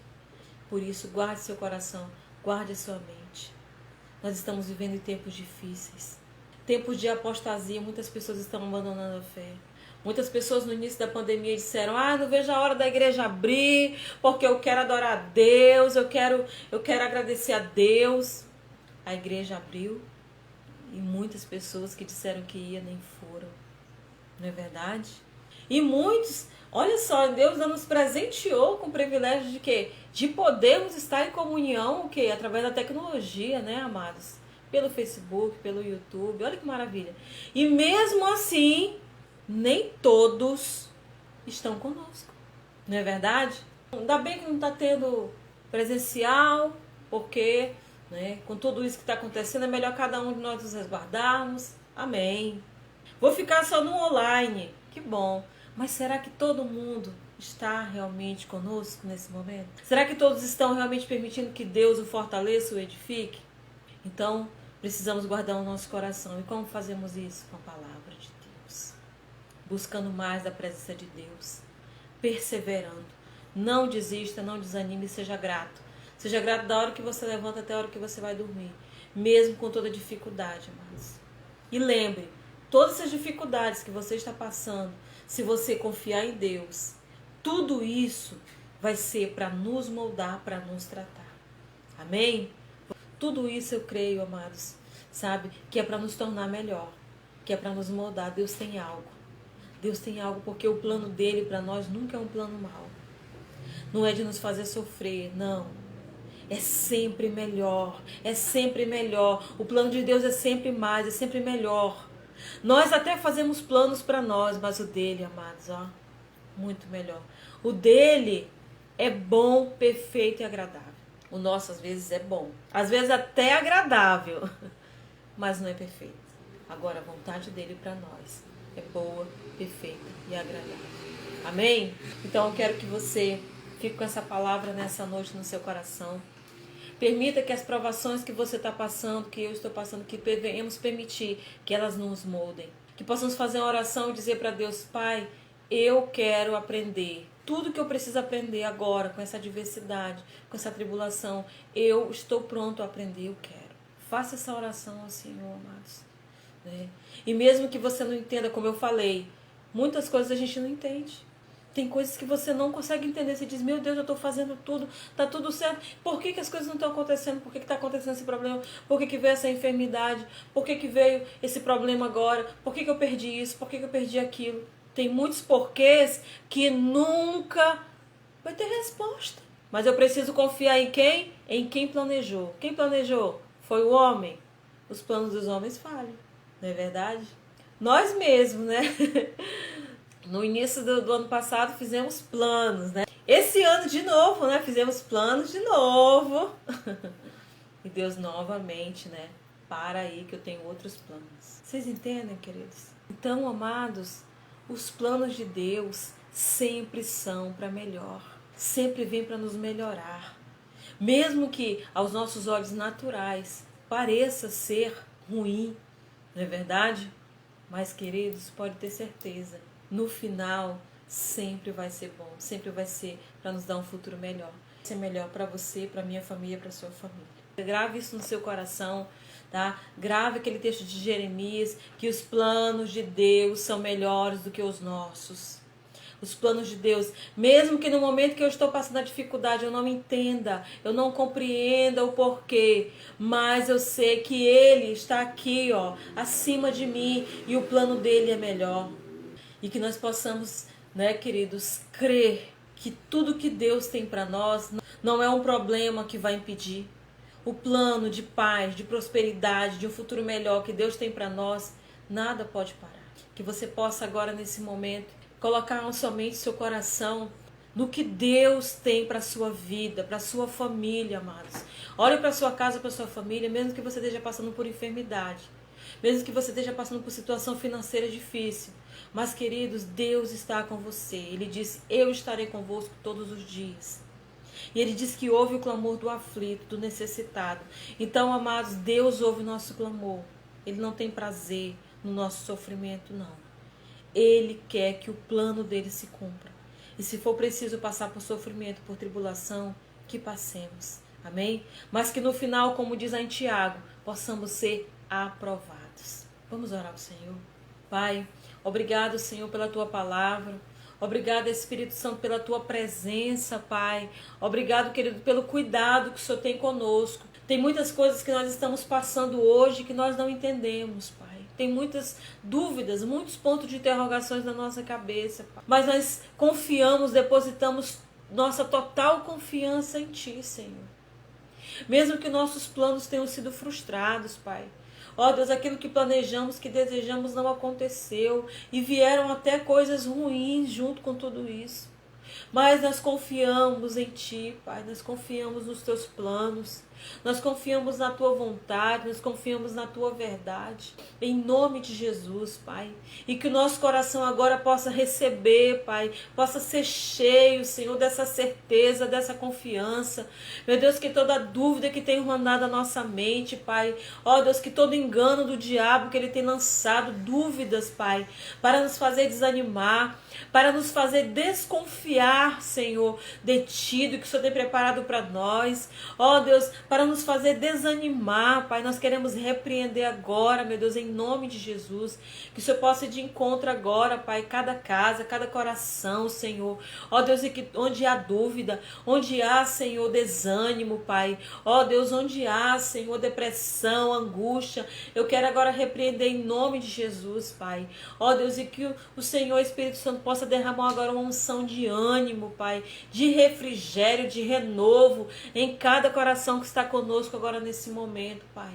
Por isso, guarde seu coração, guarde a sua mente. Nós estamos vivendo em tempos difíceis. Tempos de apostasia, muitas pessoas estão abandonando a fé. Muitas pessoas no início da pandemia disseram: não vejo a hora da igreja abrir, porque eu quero adorar a Deus, eu quero agradecer a Deus. A igreja abriu e muitas pessoas que disseram que ia nem foram. Não é verdade? E muitos, olha só, Deus nos presenteou com o privilégio de quê? De podermos estar em comunhão, o quê? Através da tecnologia, né, amados? Pelo Facebook, pelo YouTube, olha que maravilha. E mesmo assim, nem todos estão conosco, não é verdade? Ainda bem que não está tendo presencial, porque, com tudo isso que está acontecendo, é melhor cada um de nós nos resguardarmos. Amém. Vou ficar só no online, que bom. Mas será que todo mundo está realmente conosco nesse momento? Será que todos estão realmente permitindo que Deus o fortaleça, o edifique? Então, precisamos guardar o nosso coração. E como fazemos isso? Com a palavra de Deus. Buscando mais da presença de Deus. Perseverando. Não desista, não desanime, seja grato. Seja grato da hora que você levanta até a hora que você vai dormir. mesmo com toda dificuldade, amados. E lembre, todas essas dificuldades que você está passando, se você confiar em Deus, tudo isso vai ser para nos moldar, para nos tratar. Amém? Tudo isso eu creio, amados, sabe? Que é para nos tornar melhor, que é para nos moldar. Deus tem algo. Deus tem algo, porque o plano dele para nós nunca é um plano mau. Não é de nos fazer sofrer, não. É sempre melhor, é sempre melhor. O plano de Deus é sempre mais, é sempre melhor. Nós até fazemos planos para nós, mas o dele, amados, ó, muito melhor. O dele é bom, perfeito e agradável. O nosso às vezes é bom, às vezes até agradável, mas não é perfeito. Agora a vontade dele para nós é boa, perfeita e agradável. Amém? Então eu quero que você fique com essa palavra nessa noite no seu coração. Permita que as provações que você está passando, que eu estou passando, que devemos permitir que elas nos moldem. Que possamos fazer uma oração e dizer para Deus: Pai, eu quero aprender tudo que eu preciso aprender agora, com essa adversidade, com essa tribulação. Eu estou pronto a aprender, eu quero. Faça essa oração ao Senhor, amados. Né? E mesmo que você não entenda, como eu falei, muitas coisas a gente não entende. Tem coisas que você não consegue entender. Você diz: meu Deus, eu estou fazendo tudo, está tudo certo. Por que as coisas não estão acontecendo? Por que está acontecendo esse problema? Por que veio essa enfermidade? Por que veio esse problema agora? Por que eu perdi isso? Por que eu perdi aquilo? Tem muitos porquês que nunca vai ter resposta. Mas eu preciso confiar em quem? Em quem planejou. Quem planejou? Foi o homem. Os planos dos homens falham. Não é verdade? Nós mesmos, né? No início do ano passado fizemos planos, né? Esse ano de novo, né? Fizemos planos de novo. E Deus novamente, né? Para aí que eu tenho outros planos. Vocês entendem, queridos? Então, amados, os planos de Deus sempre são para melhor. Sempre vêm para nos melhorar. Mesmo que aos nossos olhos naturais pareça ser ruim, não é verdade? Mas, queridos, pode ter certeza. No final, sempre vai ser bom, sempre vai ser para nos dar um futuro melhor. Vai ser melhor para você, para minha família, para sua família. Grave isso no seu coração, tá? Grave aquele texto de Jeremias, que os planos de Deus são melhores do que os nossos. Os planos de Deus, mesmo que no momento que eu estou passando a dificuldade eu não entenda, eu não compreenda o porquê, mas eu sei que Ele está aqui, ó, acima de mim, e o plano dele é melhor. E que nós possamos, né, queridos, crer que tudo que Deus tem para nós não é um problema que vai impedir. O plano de paz, de prosperidade, de um futuro melhor que Deus tem para nós, nada pode parar. Que você possa agora, nesse momento, colocar somente seu coração no que Deus tem para a sua vida, para a sua família, amados. Olhe para a sua casa, para a sua família, mesmo que você esteja passando por enfermidade, mesmo que você esteja passando por situação financeira difícil. Mas, queridos, Deus está com você. Ele disse: eu estarei convosco todos os dias. E Ele diz que ouve o clamor do aflito, do necessitado. Então, amados, Deus ouve o nosso clamor. Ele não tem prazer no nosso sofrimento, não. Ele quer que o plano dele se cumpra. E se for preciso passar por sofrimento, por tribulação, que passemos. Amém? Mas que no final, como diz em Tiago, possamos ser aprovados. Vamos orar ao Senhor. Pai, obrigado, Senhor, pela Tua palavra. Obrigado, Espírito Santo, pela Tua presença, Pai. Obrigado, querido, pelo cuidado que o Senhor tem conosco. Tem muitas coisas que nós estamos passando hoje que nós não entendemos, Pai. Tem muitas dúvidas, muitos pontos de interrogações na nossa cabeça, Pai. Mas nós confiamos, depositamos nossa total confiança em Ti, Senhor. Mesmo que nossos planos tenham sido frustrados, Pai. Ó Deus, aquilo que planejamos, que desejamos não aconteceu. E vieram até coisas ruins junto com tudo isso. Mas nós confiamos em Ti, Pai. Nós confiamos nos Teus planos. Nós confiamos na Tua vontade. Nós confiamos na Tua verdade. Em nome de Jesus, Pai. E que o nosso coração agora possa receber, Pai. Possa ser cheio, Senhor, dessa certeza, dessa confiança. Meu Deus, que toda dúvida que tem rondado a nossa mente, Pai. Ó Deus, que todo engano do diabo que ele tem lançado, dúvidas, Pai. Para nos fazer desanimar. Para nos fazer desconfiar lugar, Senhor, detido, que o Senhor tem preparado para nós. Ó Deus, para nos fazer desanimar, Pai, nós queremos repreender agora, meu Deus, em nome de Jesus. Que o Senhor possa ir de encontro agora, Pai, cada casa, cada coração, Senhor. Ó Deus, e que onde há dúvida, onde há, Senhor, desânimo, Pai. Ó Deus, onde há, Senhor, depressão, angústia, eu quero agora repreender em nome de Jesus, Pai. Ó Deus, e que o Senhor Espírito Santo possa derramar agora uma unção de ânimo, Pai, de refrigério, de renovo em cada coração que está conosco agora nesse momento, Pai.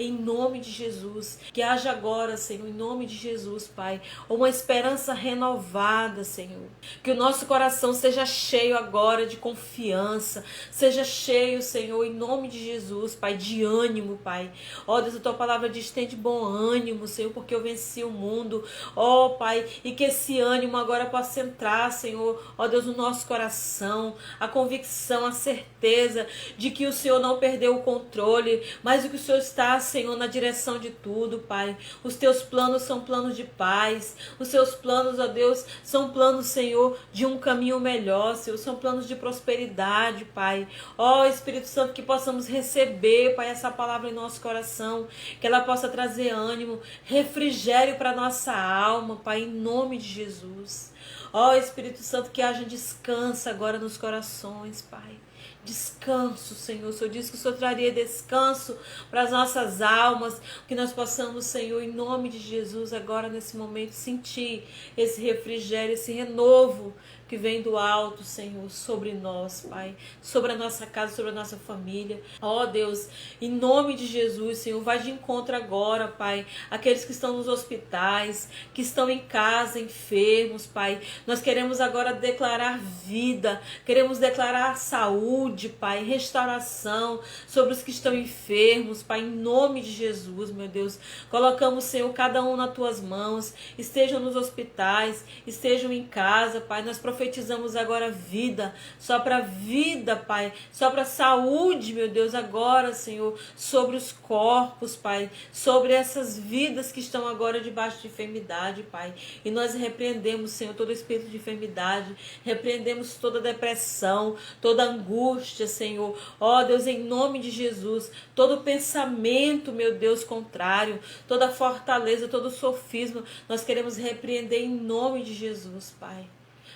Em nome de Jesus, que haja agora, Senhor, em nome de Jesus, Pai, uma esperança renovada, Senhor. Que o nosso coração seja cheio agora de confiança, seja cheio, Senhor, em nome de Jesus, Pai, de ânimo, Pai. Ó Deus, a Tua palavra diz, tem de bom ânimo, Senhor, porque eu venci o mundo. Ó Pai, e que esse ânimo agora possa entrar, Senhor, ó Deus, no nosso coração, a convicção, a certeza de que o Senhor não perdeu o controle, mas o que o Senhor está, Senhor, na direção de tudo, Pai. Os teus planos são planos de paz. Os teus planos, ó Deus, são planos, Senhor, de um caminho melhor, Senhor. São planos de prosperidade, Pai. Ó Espírito Santo, que possamos receber, Pai, essa palavra em nosso coração. Que ela possa trazer ânimo, refrigério para nossa alma, Pai, em nome de Jesus. Ó Espírito Santo, que haja descanso agora nos corações, Pai. Descanso, Senhor. O Senhor disse que o Senhor traria descanso para as nossas almas, que nós possamos, Senhor, em nome de Jesus, agora nesse momento, sentir esse refrigério, esse renovo que vem do alto, Senhor, sobre nós, Pai, sobre a nossa casa, sobre a nossa família. Ó Deus, em nome de Jesus, Senhor, vai de encontro agora, Pai, aqueles que estão nos hospitais, que estão em casa, enfermos, Pai. Nós queremos agora declarar vida, queremos declarar saúde, Pai, restauração sobre os que estão enfermos, Pai, em nome de Jesus, meu Deus. Colocamos, Senhor, cada um nas Tuas mãos, estejam nos hospitais, estejam em casa, Pai. Nós profetizamos agora vida, só para vida, Pai, só para saúde, meu Deus, agora, Senhor, sobre os corpos, Pai, sobre essas vidas que estão agora debaixo de enfermidade, Pai. E nós repreendemos, Senhor, todo espírito de enfermidade, repreendemos toda depressão, toda angústia, Senhor. Ó Deus, em nome de Jesus, todo pensamento, meu Deus, contrário, toda fortaleza, todo sofisma, nós queremos repreender em nome de Jesus, Pai.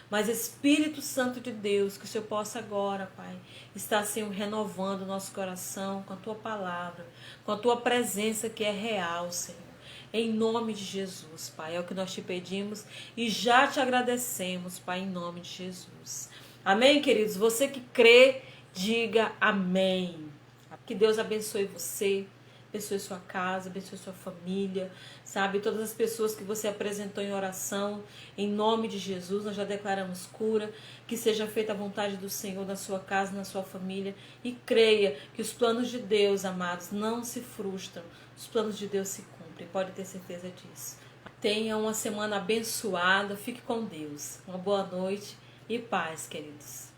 Mas Espírito Santo de Deus, que o Senhor possa agora, Pai, estar, Senhor, renovando o nosso coração com a Tua palavra, com a Tua presença que é real, Senhor. Em nome de Jesus, Pai, é o que nós te pedimos e já te agradecemos, Pai, em nome de Jesus. Amém, queridos? Você que crê, diga amém. Que Deus abençoe você, abençoe sua casa, abençoe sua família, sabe? Todas as pessoas que você apresentou em oração, em nome de Jesus, nós já declaramos cura, que seja feita a vontade do Senhor na sua casa, na sua família, e creia que os planos de Deus, amados, não se frustram, os planos de Deus se cumprem, pode ter certeza disso. Tenha uma semana abençoada, fique com Deus, uma boa noite e paz, queridos.